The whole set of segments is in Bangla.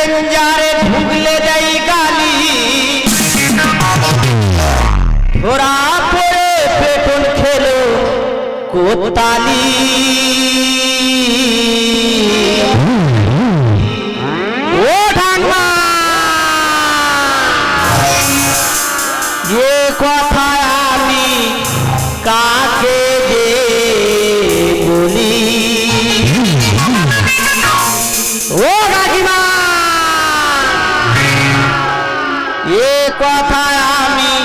প্যাসেঞ্জারে ঢুকলে দেই গালি, ধরা পড়ে পেটন খেলো কোতালি। ও ঢাঙ্গা এ কথা আমি কাকে যে বলি। ও কাকিমা এ কথা আমি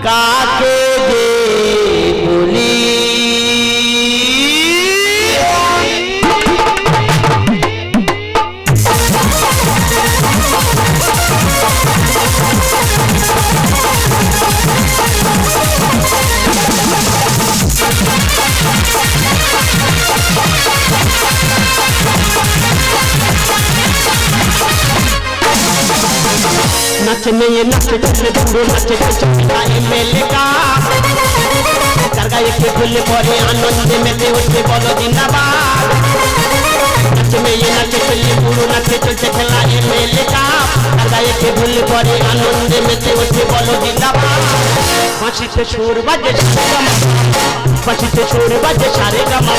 কাকে যে বলি। नचने ये नच चले बुढ़ो नचे चला एमएलए का करगा के फुल पड़े आनंद में ते उठे बोलो जिंदाबाद। नचने ये नच चले बुढ़ो नचे चला एमएलए का करगा के फुल पड़े आनंद में ते उठे बोलो जिंदाबाद। फांसी से छोड़ बजे फांसी से छोड़ बजे सारे गमा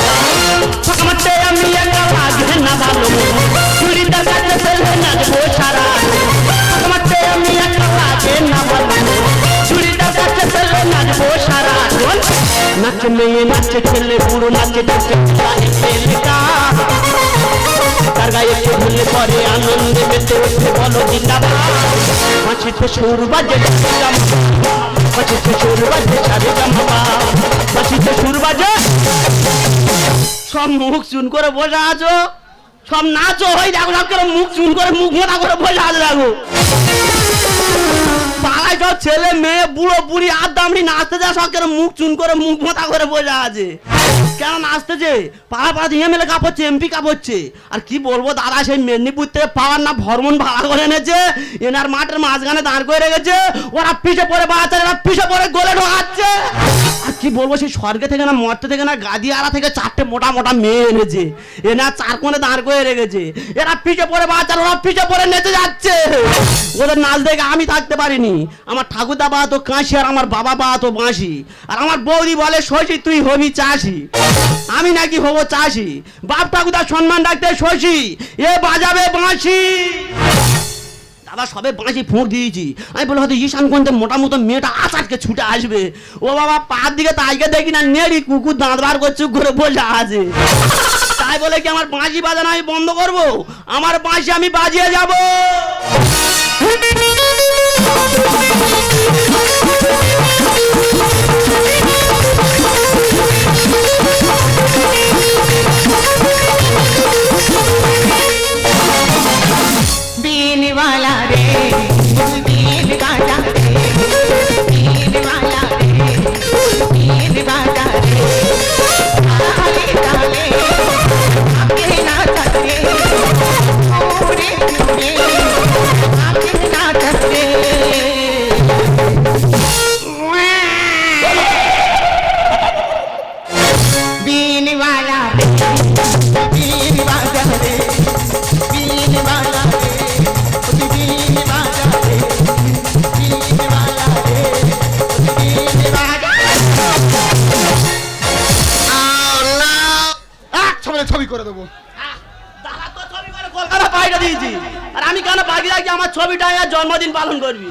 फकमते अमिया का लागे ना भालो चूड़ी दगा से ना वो सारा फकमते अमिया का लागे ना भालो चूड़ी दगा से ना वो सारा नच में नच चले बुढ़ो नचे चला एमएलए का करगा के भूल पड़े आनंद में ते उठे बोलो जिंदाबाद। फांसी से छोड़ बजे फांसी से छोड़ बजे सारे गमा फांसी से छोड़ बजे সব মুখ চুন করে বসে আছো, সব নাচো হয়ে দেখো, সব করে মুখ চুন করে মুখ মোটা করে বসে আছো দেখো। পাড়ায় সব ছেলে মেয়ে বুড়ো বুড়ি আর দামড়ি নাচতে যায়, সব করে মুখ চুন করে মুখ মোটা করে বসে আছে। কেন নাচতেছে? পাড়া পাড়া এমএলএ কাপড়ছে, এমপি কাপড়ছে। আর কি বলবো দাদা, সেই মেদিনীপুর থেকে পাওয়ার না ভরমন ভাড়া করে এনেছে, এনার মাঠের মাঝখানে দাঁড় করে রেখেছে, ওরা পিছে পড়ে বাচ্চারা পিছে পড়ে গোলে ঢোকাচ্ছে। আর কি বলবো, সেই স্বর্গে থেকে না মর্তে থেকে না গাদিয়ারা থেকে চারটে মোটা মোটা মেয়ে এনেছে, এনা চার কোণে দাঁড় করে রেখেছে, এরা পিছে পড়ে বাচ্চারা ওরা পিছে পড়ে নেচে যাচ্ছে। ওদের নাচ দেখে আমি থাকতে পারিনি। আমার ঠাকুরদা বা তো কাঁসি আর আমার বাবা বা তো বাঁশি, আর আমার বৌদি বলে শশী তুই হবি চাষি, আমি নাকি হবো চাষি। বাপ ঠাকুরদার সম্মান রাখতে শশী এ বাজাবে বাঁশি। দাদা সবে বাঁশি ফুঁক দিয়েছি, আমি বলে হয়তো ঈশান কোনতে মোটা মতো মেয়েটা আচারকে ছুটে আসবে। ও বাবা পার দিকে তো আজকে দেখি না নেড়ি কুকুর দাঁত বার করে চুপ করে বসে আছে। তাই বলে কি আমার বাঁশি বাজানো আমি বন্ধ করবো? আমার বাঁশি আমি বাজিয়ে যাবো। बीन वाला रे बीन बाजा रे बीन वाला रे बीन बाजा रे ताले ताले आके नाचत रे ओरे ओरे आके नाचत रे। बीन वाला रे बीन बाजा रे बीन वाला ছবি করে দেবো। কলকাতা পাইটা দিয়েছি, আর আমি কেন বাকি রাখি আমার ছবিটা জন্মদিন পালন করবি?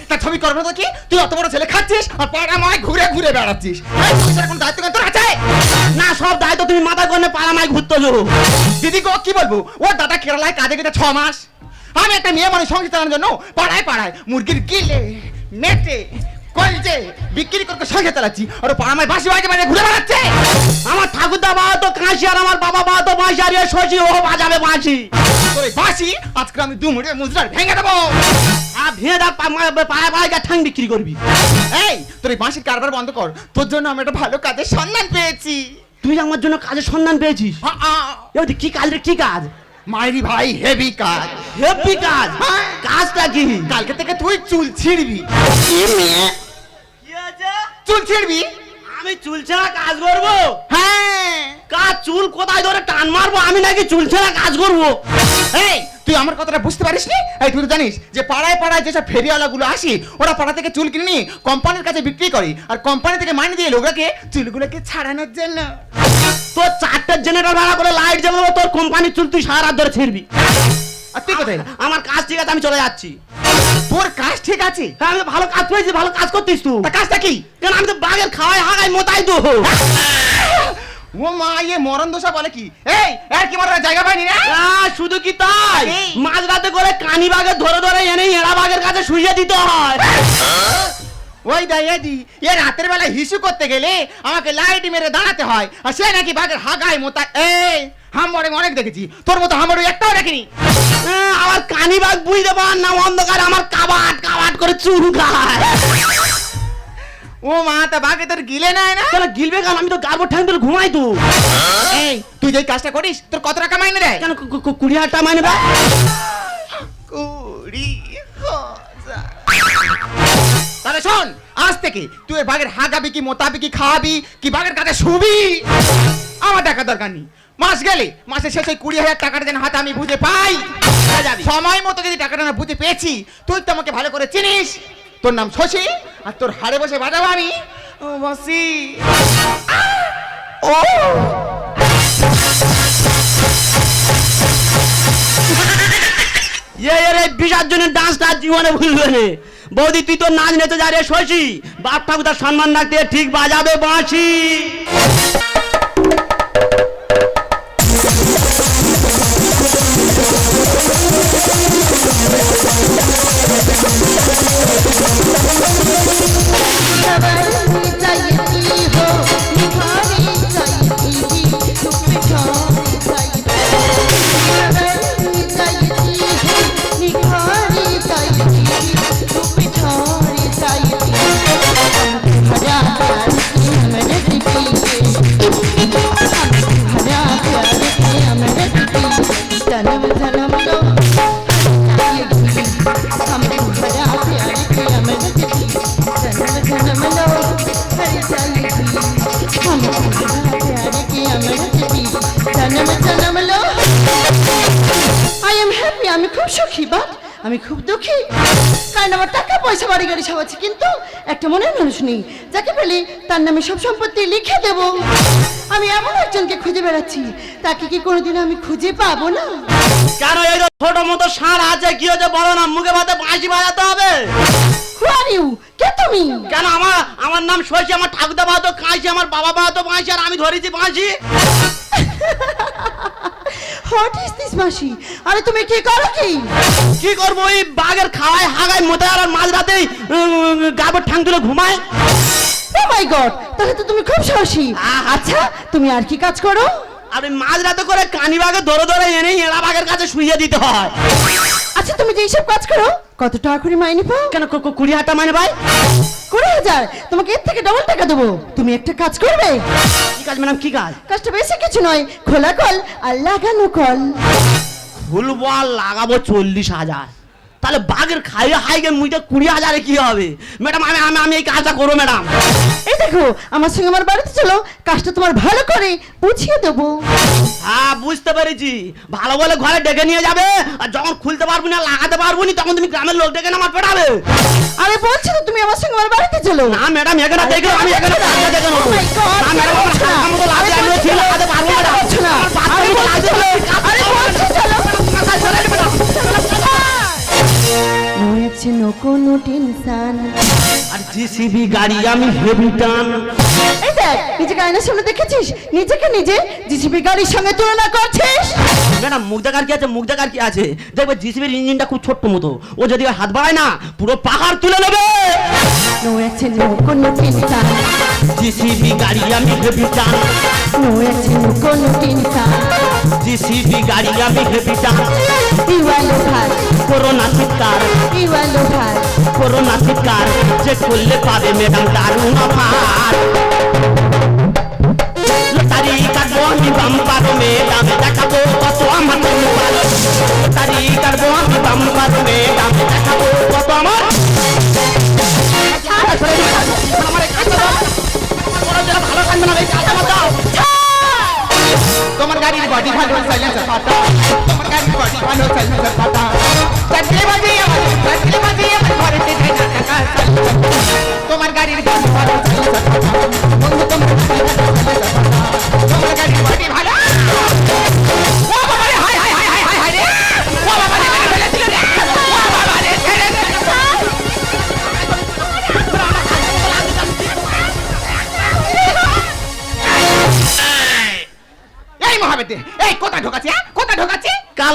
তা ছবি করবো তো কি? তুই অত বড় ছেলে খাচ্ছিস আর পাড়ামায় ঘুরে ঘুরে বেড়াচ্ছিস, এখন দায়িত্ব তোর আছে না? সব দায়িত্ব তুমি মাথা করে পাড়ামায় ঘুরতে যাবো। দিদি গো কি বলবো, ওর দাদা কেরালায় কাজে গেছে 6 মাস। আমি একটা মেয়ে মানুষ সংসার চালানোর জন্য পাড়ায় পাড়ায় মুরগির গিলে মেটে কলজে বিক্রি করে সংসার চালাচ্ছি, আর পাড়ামায় বাসি বাজে বাজে ঘুরে বেড়াচ্ছে। আমার ঠাকুরদা বাবা তো কাঁসি আর আমার বাবা বাবা তো বাঁশি, আর শশী ও বাজাবে বাঁশি। তোর বাসি আজকে আমি 2 মুঠে মুজরার ভেঙে দেবো। আর ভেঙে দা পায়ে পায়ে গা ঠাং বিক্রি করবি। এই তোর এই বাঁশির কারবার বন্ধ কর, তোর জন্য আমি একটা ভালো কাজের সন্ধান পেয়েছি। তুই আমার জন্য কাজের সন্ধান পেয়েছিস? কি কাজ রে? কি কাজ? মাইরি ভাই হেভি কাজ। হেভি কাজ? কাজটা কি? কালকে থেকে তুই চুল ছিড়বি। চুল ছিড়বি? আমি চুল ছেঁড়া কাজ করবো? হ্যাঁ। কাজ চুল কোথায় ধরে টান মারবো? আমি নাকি চুল ছেঁড়া কাজ করবো? এই তুই আমার কথাটা বুঝতে পারিস নি? এই তুই তো জানিস যে পাড়ায় পাড়ায় যেসব ফেরিওয়ালাগুলো আসে ওরা পাড়া থেকে চুল কিনে নিয়ে কোম্পানির কাছে বিক্রি করে আর কোম্পানি থেকে মাইনে দিয়ে লোকটাকে চুলগুলোকে ছাড়ানোর জন্য। তোর 4টা জেনারেটর ভাড়া করে লাইট জ্বালাবো, তোর কোম্পানির চুল তুই সারা রাত ধরে ছিড়বি। আর তুই কোথায়? আমার কাজ ঠিক আছে, আমি চলে যাচ্ছি। তোর কাজ ঠিক আছে? হ্যাঁ, আমি তো ভালো কাজ পেয়েছি, ভালো কাজ করতিস তুই। তা কাজটা কি? কেন আমি তো বাঘের খাওয়াই হাগাই মোতাই তো। ও মা, ইয়ে মরণ দোষা বলে কি? এই আর কি মারার জায়গা পাইনি রে? শুধু কি তাই, এই। মাঝরাতে করে কানি বাঘে ধরে ধরে এনে এড়া বাঘের কাছে শুইয়ে দিতে হয়। ওই দাইয়াদি, এ রাতের বেলা হিসু করতে গেলে আমাকে লাইট মেরে দাঁড়াতে হয়, আর সে নাকি বাঘের হাগায় মোতা। এই হামড়ে অনেক দেখেছি, তোর মতো হামড়ে একটাও দেখিনি। আমার কানি বাঘ বুঝতে পার না, অন্ধকার আমার কাবাট কাবাট করে চুল খায়। ও মা, তা বাঘে তোর গিলে নেয় না? কেন গিলবে কেন, আমি তো গার্ব ঠান ধরে ঘুমাই তো। এই তুই যেই কাজটা করিস তোর কত টাকা মাইনে দেয়? কেন 20,000 টাকা মাইনে দেয়? 20,000। তাহলে শোন, আজ থেকে তুই ওই বাঘের হাগাবি কি মোতাবি কি খাওয়াবি কি বাঘের কাছে শুবি, আমার টাকা দরকার নেই। মাস গেলে মাসের শেষে 20,000 টাকাটা যেন হাতে আমি বুঝে পাই। সময় মতো যদি টাকাটা না বুঝে পেয়েছি, তুই তো আমাকে ভালো করে চিনিস। তোর নাম শশী, আর তোর হাড়ে বসে বাজাবো আমি বসি। ও বিশার জন্য ডান্স তার জীবনে ভুলবে না। বৌদি তুই তো নাচ নেচে যা রে শশী, বাপ ঠাকুর তার সম্মান রাখতে ঠিক বাজাবে বাঁশি। আমি খুব সুখী, বাট আমি খুব দুঃখী, কারণ আমার টাকা পয়সা বাড়ি গাড়ি সব আছে, কিন্তু একটা মনের মানুষ নেই যাকে পেলে তার নামে সব সম্পত্তি লিখে দেব। আমি এমন একজনকে খুঁজে বেড়াচ্ছি, তাকে কি কোনোদিন আমি খুঁজে পাবো না? কেন এই ছোট মতো ষাঁড় আছে, কি হচ্ছে বলো না, মুখে ভাতে বাঁশি বাজাতে হবে। Who are you? কে তুমি? কেন আমার নাম শশী, আমার ঠাকুরদা বাজাতো কাঁচি, আমার বাবা বাজাতো বাঁশি, আর আমি ধরেছি বাঁশি। What is this মাসি? আরে তুমি কি করো কি? কি করবো, ওই বাঘের খাওয়াই হাগাই মোতায় আর মাঝরাতেই গাবর ঠাং তুলে ঘুমায়। Oh my God! তাহলে তো তুমি খুব সাহসী। আচ্ছা তুমি আর কি কাজ করো? আর ওই মাঝরাতে করে কানি বাঘে ধরে ধরে এনে এড়া বাঘের কাছে শুইয়ে দিতে হয়। আচ্ছা তুমি যে এইসব কাজ করো কত টাকা করে মাইনে পাও? কেন 20,000 টাকা মাইনে ভাই? 20,000? তোমাকে এর থেকে ডবল টাকা দেবো। তুমি একটা কাজ করবে? কি কাজ ম্যাডাম, কি কাজ? কাজটা বেশি কিছু নয়, খোলা কল আর লাগানো কল। খুলবো আর লাগাবো 40,000। তাহলে বাঘের খাইয়ে হাইগে মুইতে 20,000-এ কি হবে? ম্যাডাম আমি এই কাজটা করবো ম্যাডাম। এই দেখো আমার সঙ্গে আমার বাড়িতে চলো, কাজটা তোমার ভালো করে বুঝিয়ে দেবো। হ্যাঁ বুঝতে পেরেছি, ভালো বলে ঘরে ডেকে নিয়ে যাবে, আর যখন খুলতে পারবো না লাগাতে পারবো না তখন তুমি গ্রামের লোক ডেকে আমার পেটাবে। আরে বলছি তো তুমি আমার সঙ্গে আমার বাড়িতে চলো। না ম্যাডাম এখানে দেখো, আমি এখানে কাজটা দেখে নেবো। Oh my God! না ম্যাডাম আমার হাত মতো লাগে, আমি ঠিক লাগাতে পারবো না। বলছো না? আমার পাশে আরে লাগছে, বলছি আরে বলছি চলো। চলে যাবে না। রয়েছে না কোনো টেনশন। আর জিসিবি গাড়ি আমি হেভি টান। এই দেখ নিজেকে আয়নার সামনে দেখেছিস, নিজেকে নিজে জিসিবি গাড়ির সঙ্গে তুলনা করছিস। ম্যাডাম মুখ দেখার কি আছে, মুখ দেখার কি আছে? দেখবে জিসিবির ইঞ্জিনটা খুব ছোট্ট মতো, ও যদি হাত বাড়ায় না পুরো পাহাড় তুলে নেবে। রয়েছে না কোনো টেনশন। জিসিবি গাড়ি আমি হেভি টান। রয়েছে না কোনো টেনশন। জিসিবি গাড়ি আমি হেভি টান। ইওয়ালো ভাই, করোনা চিৎকার, ইওয়ালো ভাই, করোনা চিৎকার, যে করলে পাবে ম্যাডাম দারুণ অফার। লটারি কাটবো আমি বাম্পার ম্যাডাম, দেখাবো কত আমার বাম্পার। লটারি কাটবো আমি বাম্পার ম্যাডাম, দেখাবো কত আমার। আমার এই কাজটা দাও। আমার যেন ভালো কাজ না, এই কাজটা আমার দাও। তোমার গাড়ির বডি ভালো, সাইলেন্সার ফাটা। তোমার গাড়ির বডি ভালো, সাইলেন্সার ফাটা।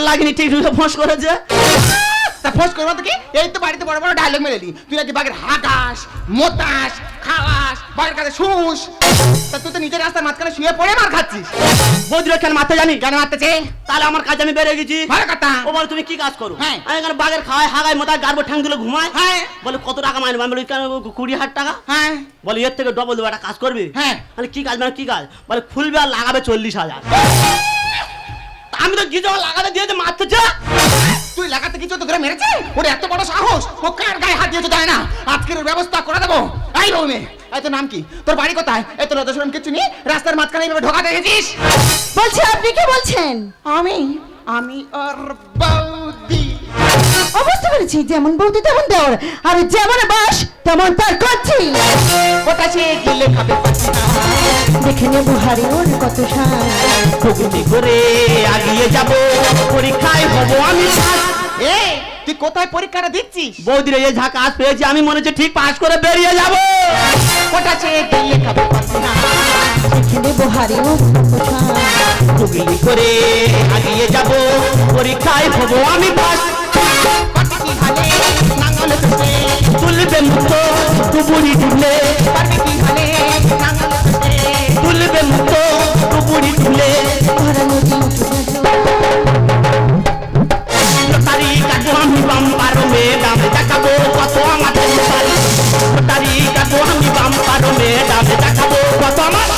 লাগেনি ঠিক ফোঁস করেছে। তা ফোস করবো তো কি? এই তো বাড়িতে বড় বড় ডায়লগ মেরেলি, তুই নাকি বাঘের হাগাস, মোতাস, খাওয়াস, বাঘের কাছে শুস। তা তুই তো নিজের রাস্তার মাঝখানে শুয়ে পড়ে মার খাচ্ছিস। বৌদিরা কেন মারতে জানি? কেন মারতেছে? তাহলে আমার কাজ আমি বেড়ে গেছি। ভালো কথা। ও বলে তুমি কি কাজ করো? হ্যাঁ। আমি এখানে বাঘের খাওয়াই হাগাই মোটা গাড়বো ঠ্যাং দিলে ঘুমায়। হ্যাঁ। বলে কত টাকা মাইনে? আমি বলি কেন 20,000 টাকা। হ্যাঁ। বলে এর থেকে ডবল দেবো, একটা কাজ করবে। হ্যাঁ। মানে কি কাজ? মানে কি কাজ? বলে খুলবে আর লাগাবে 40,000। আমি তো গিয়ে লাগাতে দিয়েছে মারতেছে। তুই লাগাতে কিছু তো ধরে মেরেছে? ওর এত বড় সাহস, ও কার গায়ে হাত দিয়েছে যায় না। আজকের ওর ব্যবস্থা করে দেবো। এই বউমে, এই তোর নাম কি? তোর বাড়ি কোথায়? এই তোর রদশরম কিছু নেই, রাস্তার মাঝখানে এইভাবে ঢোকা দেখেছিস? বলছি আপনি কি বলছেন? আমি ওর বৌদি। অবস্থা করেছি, যেমন বৌদি তেমন দেওয়ার, আর যেমন বাস তেমন তার করছি। ওটা সে গেলে খাবে পাচ্ছি না। দেখে নেবো হারে ওর কত সাজ। প্রকৃতি করে আগিয়ে যাব, পরীক্ষায় হবো আমি পাস। এই তুই কোথায় পরীক্ষাটা দিচ্ছিস? বৌদিরা এই ঝাঁক কাজ পেয়েছি, আমি মনে হচ্ছে ঠিক পাস করে বেরিয়ে যাব। ওটা সে গেলে খাবে পাচ্ছি না। দেখে নেবো হারে ওর কত সাজ। প্রকৃতি করে আগিয়ে যাব, পরীক্ষায় হবো আমি পাস। পাটি কি হালে নাঙ্গলে চষে, তুলবে মুক্ত টুপুরি তুলে, পাটি কি হালে নাঙ্গলে চষে। তুলবে মুক্ত টুপুরি তুলে। ভরা নদী উঠে গেল। লটারি কাটবো আমি বাম্পার ম্যাডাম, দেখাবো কত আমার টেনশন। লটারি কাটবো আমি বাম্পার ম্যাডাম, দেখাবো কত আমার।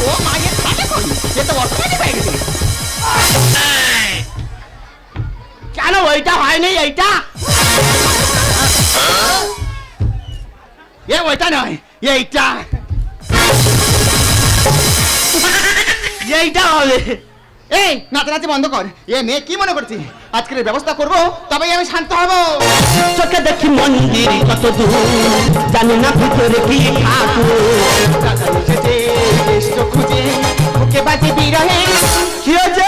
ও মায়ের সাথে করি, এ তো অর্থনীতি হয়ে গেছে। কেন ওইটা হয়নি? এইটা এ ওইটা নয়, এইটা। এইটা হবে। এই নাচানাচি বন্ধ কর। এ মেয়ে কি মনে করছি আজকের এই ব্যবস্থা করবো, তবেই আমি শান্ত হব। চোখে দেখি মন্দির কত দূর, জানি না ভিতরে কি ঠাকুর। টাকা এসেছে এসছো খুঁজে, বুকে বাজে বিরহে। কি হয়েছে?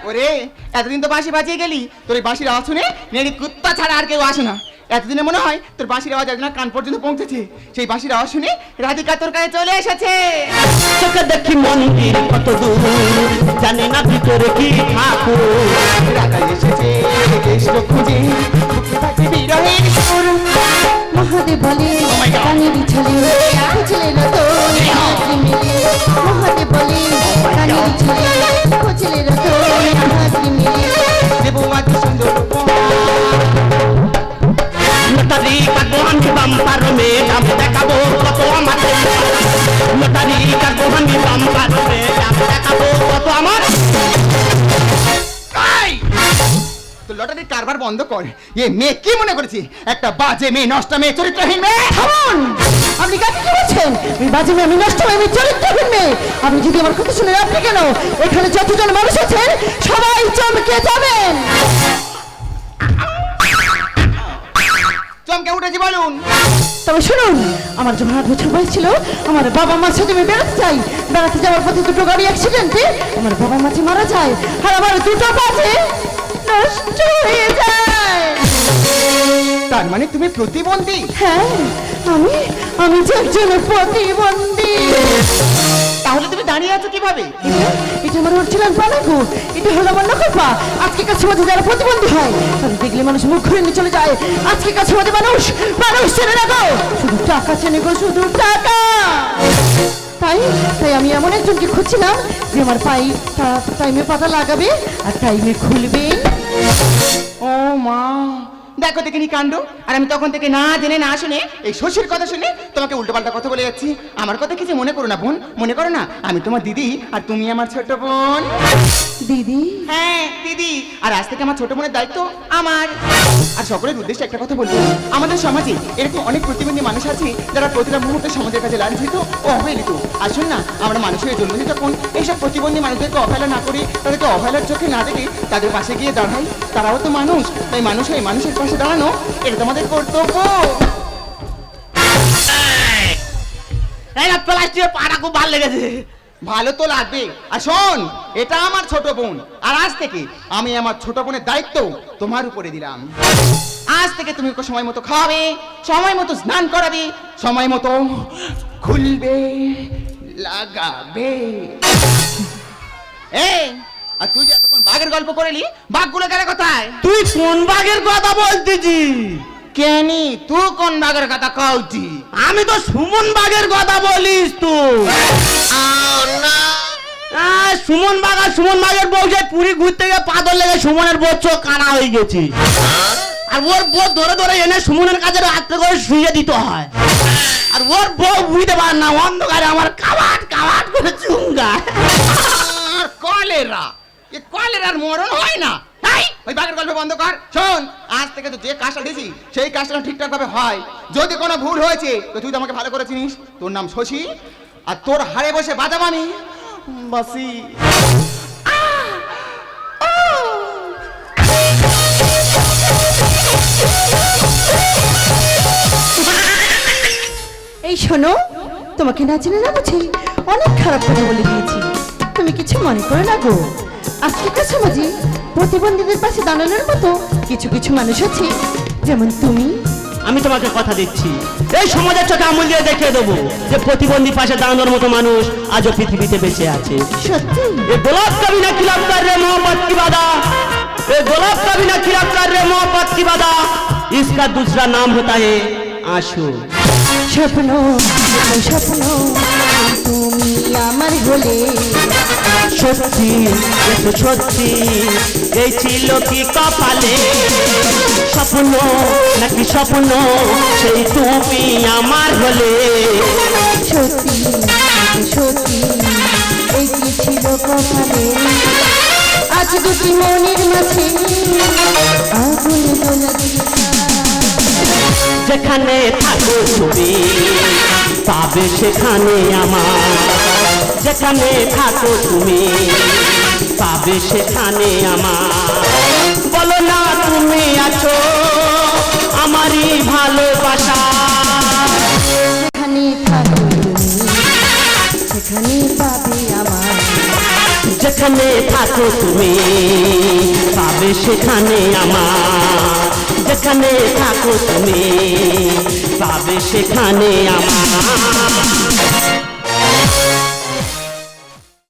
ওরে এতদিন তো বাঁশি বাজিয়ে গেলি, তোর এই বাঁশির আওয়াজ শুনে নেড়ি কুত্তা ছাড়া আর কেউ আসে না। এতদিনে মনে হয় তোর বাঁশির আওয়াজ একজন কান পর্যন্ত পৌঁছেছে। সেই বাঁশির আওয়াজ শুনে রাধিকা তোর কাছে চলে এসেছে। চোখে দেখি মন্দির কত দূর, জানি না ভিতরে কি ঠাকুর। রাধা এসেছে এসছো খুঁজে, বুকে বাজে বিরহে সুর। মহাদেব বলে Oh my God! কানে বিছালে খুঁজলে রতন হাতরে মিলে। মহাদেব বলে কানে বিছালে খুঁজলে রতন হাতরে মিলে। দেবো আজ সুন্দর উপহার। লটারি কাটবো আমি বাম্পার ম্যাডাম, দেখাবো কত আমার টেনশন। লটারি কাটবো আমি বাম্পার ম্যাডাম, দেখাবো কত আমার। তো লটারির কারবার বন্ধ কর। এ মেয়ে কি মনে করেছি একটা বাজে মেয়ে, নষ্ট মেয়ে, চরিত্রহীন মেয়ে। থামুন! আপনি কাকে কি বলছেন? আমি বাজে মেয়ে, আমি নষ্ট মেয়ে, আমি চরিত্রহীন মেয়ে। আপনি যদি আমার কথা শুনেন, আপনি কেন, এখানে যতজন মানুষ আছেন সবাই চমকে যাবেন। চমকে উঠেছি বলুন। তবে শুনুন, আমার যখন 8 বছর বয়স ছিল, আমার বাবা মার সাথে আমি বেড়াতে যাই। বেড়াতে যাওয়ার পথে দুটো গাড়ি অ্যাক্সিডেন্টে আমার বাবা মাঝে মারা যায়, আর আমার দুটো পাশে নষ্ট হয়ে যায়। তার মানে তুমি প্রতিবন্ধী? হ্যাঁ, আমি যে একজন প্রতিবন্ধী। তাহলে তুমি দাঁড়িয়ে আছো কিভাবে? এটা আমার অরিজিনাল পালাগো, এটা হলো আমার নকল পা। আজকেকার সমাজে যারা প্রতিবন্ধী হয় তাদের দেখলে মানুষ মুখ ঘুরে নিয়ে চলে যায়। আজকেকার সমাজে মানুষ চেনে না গো, শুধু টাকা চেনে গো, শুধু টাকা। তাই তাই আমি এমন একজনকে খুঁজছিলাম যে আমার পায়ে টাইমে পাতা লাগাবে আর টাইমে খুলবে। ও মা, দেখো দেখিনি কাণ্ড। আর আমি তখন থেকে না জেনে না শুনে এই শশীর কথা শুনে তোমাকে উল্টোপাল্টা কথা বলে যাচ্ছি। আমার কথা কিছু মনে করো না বোন, মনে করো না আমি তোমার দিদি আর তুমি আমার ছোট বোন। দিদি, হ্যাঁ দিদি। আর আজ থেকে আমার ছোট বোনের দায়িত্ব আমার। আর সকলের উদ্দেশ্যে একটা কথা বলবো, আমাদের সমাজে এরকম অনেক প্রতিবন্ধী মানুষ আছে যারা প্রতিটা মুহূর্তে সমাজের কাছে লাঞ্ছিত ও অবহেলিত। আসুন না, আমরা মানুষের জন্মদিন যখন এইসব প্রতিবন্ধী মানুষদেরকে অবহেলা না করি, তাদেরকে অবহেলার চোখে না দেখে তাদের পাশে গিয়ে দাঁড়াই। তারাও তো মানুষ, তাই মানুষ হয়ে মানুষের পাশে দাঁড়ানো এটা তোমাদের কর্তব্য। এই না প্লাস্টিকের পাটা খুব ভালো লেগেছে। ভালো তো লাগবে। আর শোন, এটা আমার ছোট বোন, আর আজ থেকে আমি আমার ছোট বোনের দায়িত্ব তোমার উপরে দিলাম। আজ থেকে তুমি ওকে সময় মতো খাওয়াবে, সময় মতো স্নান করাবে, সময় মতো খুলবে লাগাবে। এই, আর তুই যে এতক্ষণ বাঘের গল্প করেলি, বাঘগুলো গেলে কোথায়? তুই কোন বাঘের কথা বলতেছি? কেনি তুই কোন বাঘের কথা কওছি? আমি তো সুমন বাঘের কথা বলিস তো। সুমন বাঘ আর সুমন বাঘের বউ যে পুরী ঘুরতে গিয়ে পাথর লেগে সুমনের বউ চোখ কানা হয়ে গেছে। আর ওর বউ ধরে ধরে এনে সুমনের কাছে রাত্রে করে শুয়ে দিতে হয়। আর ওর বউ বুঝতে পারে না, অন্ধকারে আমার কাবাট কাবাট করে চুঙ্গায়। আর কলেরা, এ কলেরার মরণ হয় না। তাই ওই বাঘের গল্প বন্ধ কর। শোন, আজ থেকে তো যে কাজটা দিয়েছি সেই কাজটা ঠিকঠাক ভাবে হয়। যদি কোনো ভুল হয়েছে তো তুই তো আমাকে ভালো করে চিনিস। তোর নাম শশী, আর তোর হাড়ে বসে বাজাবো আমি বাসি। এই শোনো, তোমাকে না চিনে না বুঝি অনেক খারাপ কথা বলে দিয়েছি, তুমি কিছু মনে করো না গো। আজকের সমাজে প্রতিবন্ধীদের পাশে দাঁড়ানোর মতো কিছু কিছু মানুষ আছে, যেমন তুমি। আমি তোমাকে কথা দিচ্ছি, এই সমাজের চোখে আঙুল দিয়ে দেখিয়ে দেবো যে প্রতিবন্ধী পাশে দাঁড়ানোর মতো মানুষ আজও পৃথিবীতে বেঁচে আছে। সত্যি? ये गुलाब कभी ना खिलाफ कर रे मोहब्बत की वादा, ये गुलाब कभी ना खिलाफ कर रे मोहब्बत की वादा, इसका दूसरा नाम होता है आंसू। স্বপ্ন স্বপ্ন তুমি আমার হলে, সত্যি এতো সত্যি এই ছিল কি কপালে, স্বপ্ন নাকি স্বপ্ন সেই তুমি আমার হলে। সত্যি সত্যি এই কি ছিল কপালে, আজ দুটি মনের মাঝে আগুন জ্বলে দিয়েছে। যেখানে থাকো তুমি পাবে সেখানে আমার, যেখানে থাকো তুমি পাবে সেখানে আমার। বলো না তুমি আছো আমারই ভালোবাসা, যেখানে থাকো তুমি সেখানে পাবে আমার, যেখানে থাকো তুমি পাবে সেখানে আমার, যেখানে থাকো তুমি পাবে সেখানে আমার।